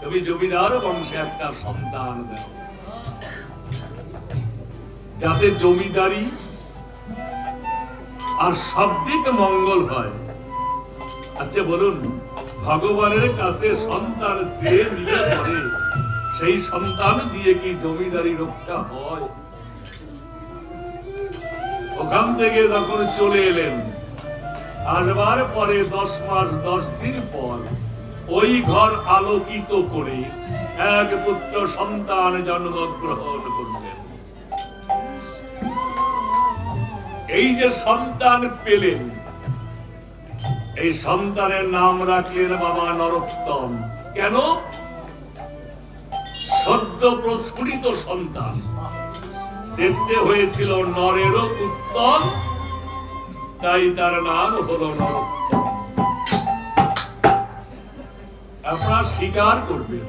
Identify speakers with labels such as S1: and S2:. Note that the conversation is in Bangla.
S1: তুমি জমিদার বংশে একটা সন্তান দাও, যাতে জমিদারি আর সবদিক মঙ্গল হয়। আচ্ছা বলুন, ভগবানের কাছে সন্তান যে নিয়ে পড়ে, সেই সন্তান দিয়ে কি জমিদারি রক্ষা হয়? ওখান থেকে যখন চলে এলেন, আসবার পরে 10 মাস 10 দিন পর ওই ঘর আলোকিত করে এক পুত্র সন্তান জন্মগ্রহণ করলেন। এই যে সন্তান পেলেন, এই সন্তানের নাম রাখলেন বাবা নরোত্তম। কেন? সদ্য প্রস্ফুটিত সন্তান, দেখতে হয়েছিল নরেরও উত্তম, তাই তার নাম হলো নরোত্তম। আপনারা স্বীকার করবেন